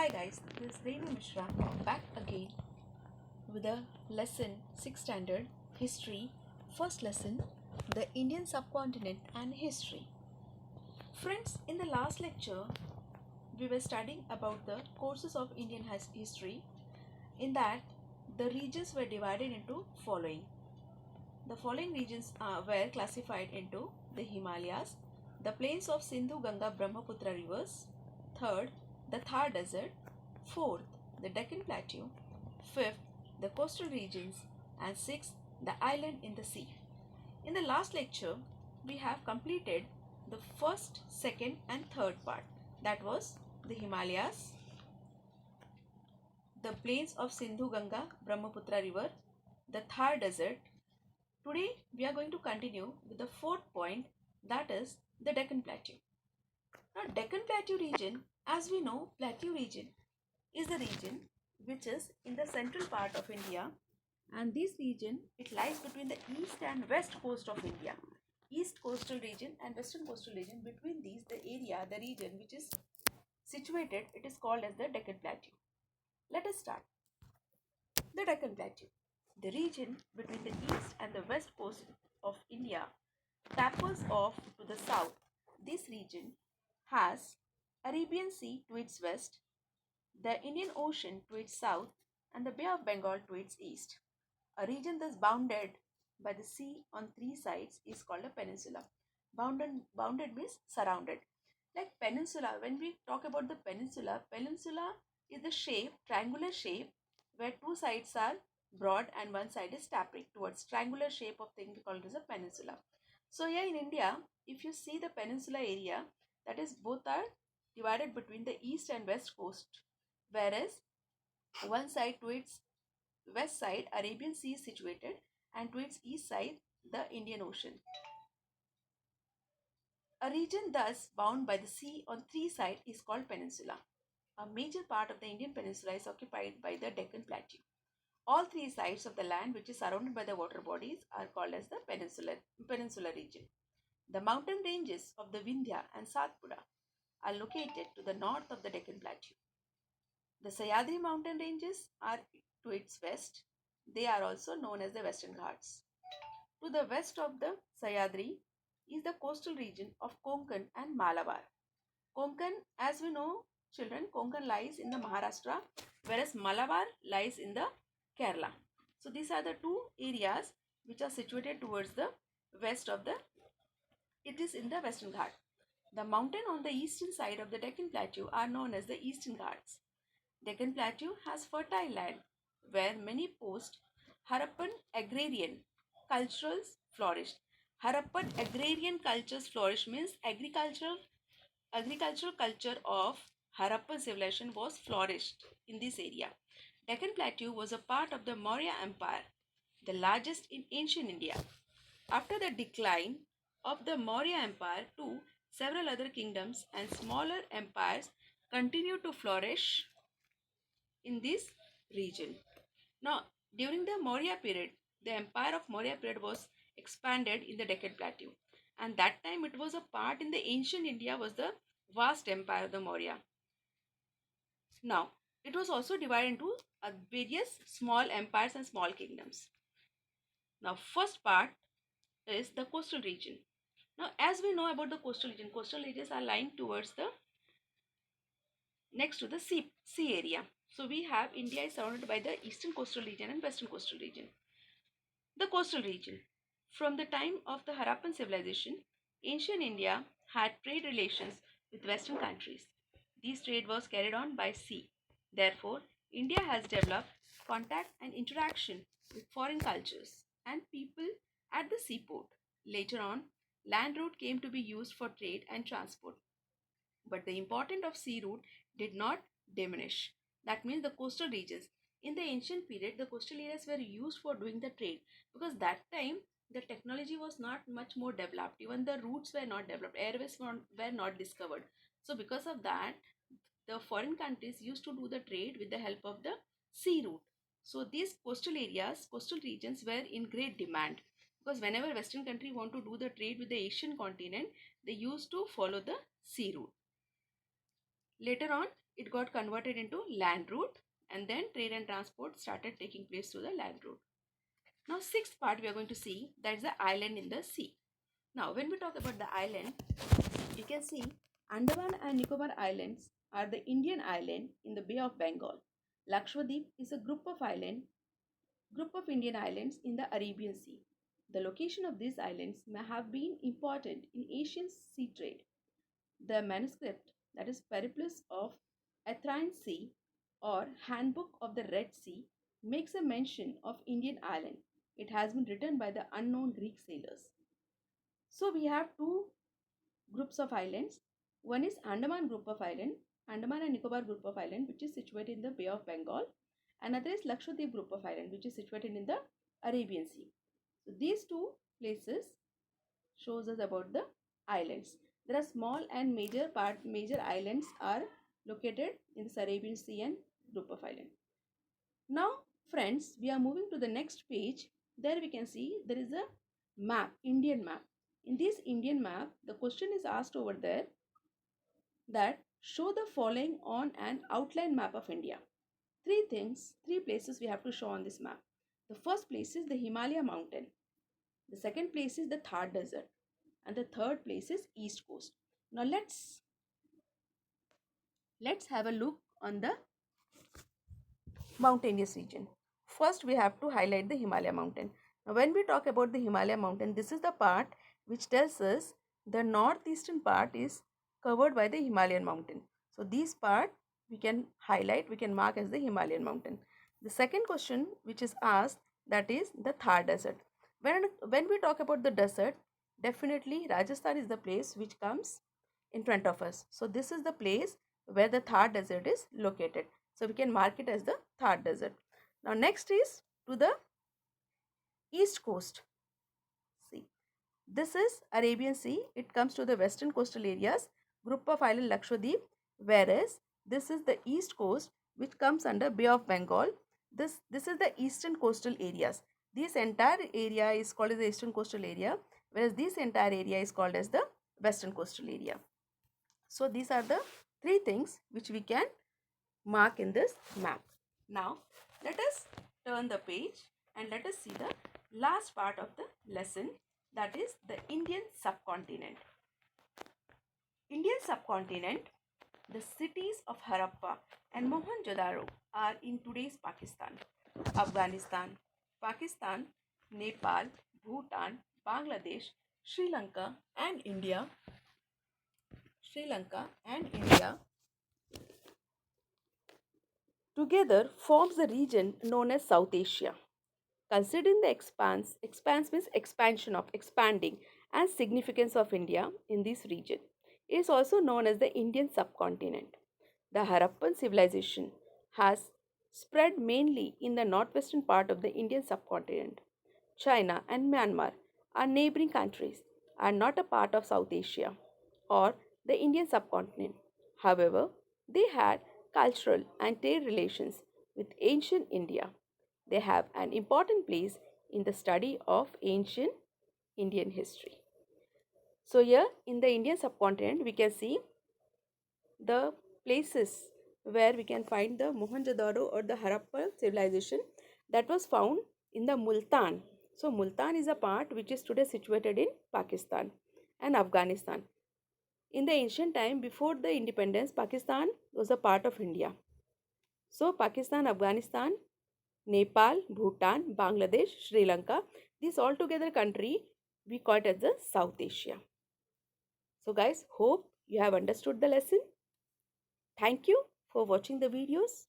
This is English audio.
Hi guys, this is Devi Mishra back again with a lesson 6th standard history. First lesson, the Indian subcontinent and history. Friends, in the last lecture we were studying about the courses of Indian history. In that, the regions were divided into following. The following regions were classified into the Himalayas, the plains of Sindhu, Ganga, Brahmaputra rivers. Third, the Thar Desert. Fourth, the Deccan Plateau. Fifth, the coastal regions. And sixth, the island in the sea. In the last lecture, we have completed the first, second and third part. That was the Himalayas, the plains of Sindhu, Ganga, Brahmaputra river, the Thar Desert. Today, we are going to continue with the fourth point, that is the Deccan Plateau. Now, Deccan Plateau region, as we know, Plateau region is the region which is in the central part of India, and this region, it lies between the east and west coast of India. East coastal region and western coastal region, between these the region which is situated, it is called as the Deccan Plateau. Let us start. The Deccan Plateau, the region between the east and the west coast of India, tapers off to the south. This region has Arabian Sea to its west, the Indian Ocean to its south, and the Bay of Bengal to its east. A region thus bounded by the sea on three sides is called a peninsula. Bounded means surrounded. Like peninsula, when we talk about the peninsula is the shape, triangular shape, where two sides are broad and one side is tapering towards triangular shape of thing called as a peninsula. So here in India, if you see the peninsula area, that is both are divided between the east and west coast, whereas one side to its west side Arabian Sea is situated, and to its east side the Indian Ocean. A region thus bound by the sea on three sides is called peninsula. A major part of the Indian peninsula is occupied by the Deccan Plateau. All three sides of the land which is surrounded by the water bodies are called as the peninsula region. The mountain ranges of the Vindhya and Satpura are located to the north of the Deccan Plateau. The Sahyadri mountain ranges are to its west. They are also known as the Western Ghats. To the west of the Sahyadri is the coastal region of Konkan and Malabar. Konkan, as we know, children, Konkan lies in the Maharashtra, whereas Malabar lies in the Kerala. So these are the two areas which are situated towards the west of the, it is in the Western Ghat. The mountain on the eastern side of the Deccan Plateau are known as the Eastern Ghats. Deccan Plateau has fertile land where many post Harappan agrarian cultures flourished. Harappan agrarian cultures flourished means agricultural culture of Harappan civilization was flourished in this area. Deccan Plateau was a part of the Maurya Empire, the largest in ancient India. After the decline of the Maurya Empire, too, several other kingdoms and smaller empires continued to flourish in this region. Now, during the Maurya period, the empire of Maurya period was expanded in the Deccan Plateau, and that time it was a part in the ancient India was the vast empire of the Maurya. Now, it was also divided into various small empires and small kingdoms. Now, first part is the coastal region. Now, as we know about the coastal areas are lying towards the next to the sea area. So we have India is surrounded by the eastern coastal region and western coastal region. The coastal region. From the time of the Harappan civilization, ancient India had trade relations with western countries. This trade was carried on by sea. Therefore, India has developed contact and interaction with foreign cultures and people at the seaport. Later on, land route came to be used for trade and transport. But the importance of sea route did not diminish. That means the coastal regions. In the ancient period, the coastal areas were used for doing the trade, because that time the technology was not much more developed. Even the routes were not developed. Airways were not discovered. So because of that, the foreign countries used to do the trade with the help of the sea route. So these coastal areas, coastal regions were in great demand, because whenever Western country want to do the trade with the Asian continent, they used to follow the sea route. Later on, it got converted into land route, and then trade and transport started taking place through the land route. Now, sixth part we are going to see, that is the island in the sea. Now, when we talk about the island, you can see Andaman and Nicobar Islands are the Indian island in the Bay of Bengal. Lakshadweep is a group of Indian islands in the Arabian Sea. The location of these islands may have been important in Asian sea trade. The manuscript, that is Periplus of Athenian Sea or Handbook of the Red Sea, makes a mention of Indian island. It has been written by the unknown Greek sailors. So we have two groups of islands. One is Andaman group of island, Andaman and Nicobar group of island, which is situated in the Bay of Bengal. Another is Lakshadweep group of island, which is situated in the Arabian Sea. So these two places shows us about the islands. There are small and major islands are located in the Arabian Sea and group of island. Now, friends, we are moving to the next page. There we can see there is a map, Indian map. In this Indian map, the question is asked over there that show the following on an outline map of India. Three places we have to show on this map. The first place is the Himalaya mountain. The second place is the Thar desert. And the third place is East Coast. Now let's have a look on the mountainous region. First, we have to highlight the Himalaya mountain. Now, when we talk about the Himalaya mountain, this is the part which tells us the northeastern part is covered by the Himalayan mountain. So, this part we can highlight, we can mark as the Himalayan mountain. The second question which is asked, that is the Thar desert. When we talk about the desert, definitely Rajasthan is the place which comes in front of us. So, this is the place where the Thar desert is located. So, we can mark it as the Thar desert. Now, next is to the east coast. See, this is Arabian Sea. It comes to the western coastal areas, group of island Lakshadweep, whereas this is the east coast which comes under Bay of Bengal. This is the eastern coastal areas. This entire area is called as the eastern coastal area, whereas this entire area is called as the western coastal area. So, these are the three things which we can mark in this map. Now, let us turn the page and let us see the last part of the lesson, that is the Indian subcontinent. Indian subcontinent, the cities of Harappa and Mohenjo-daro are in today's Pakistan, Afghanistan, Pakistan, Nepal, Bhutan, Bangladesh, Sri Lanka and India. Together forms the region known as South Asia. Considering the expanding and significance of India in this region, it is also known as the Indian subcontinent. The Harappan civilization has spread mainly in the northwestern part of the Indian subcontinent. China and Myanmar are neighboring countries, are not a part of South Asia or the Indian subcontinent. However, they had cultural and trade relations with ancient India. They have an important place in the study of ancient Indian history. So, here in the Indian subcontinent, we can see the places where we can find the Mohenjo-daro or the Harappa civilization that was found in the Multan. So, Multan is a part which is today situated in Pakistan and Afghanistan. In the ancient time, before the independence, Pakistan was a part of India. So, Pakistan, Afghanistan, Nepal, Bhutan, Bangladesh, Sri Lanka, this all together country we call it as the South Asia. So guys, hope you have understood the lesson. Thank you for watching the videos.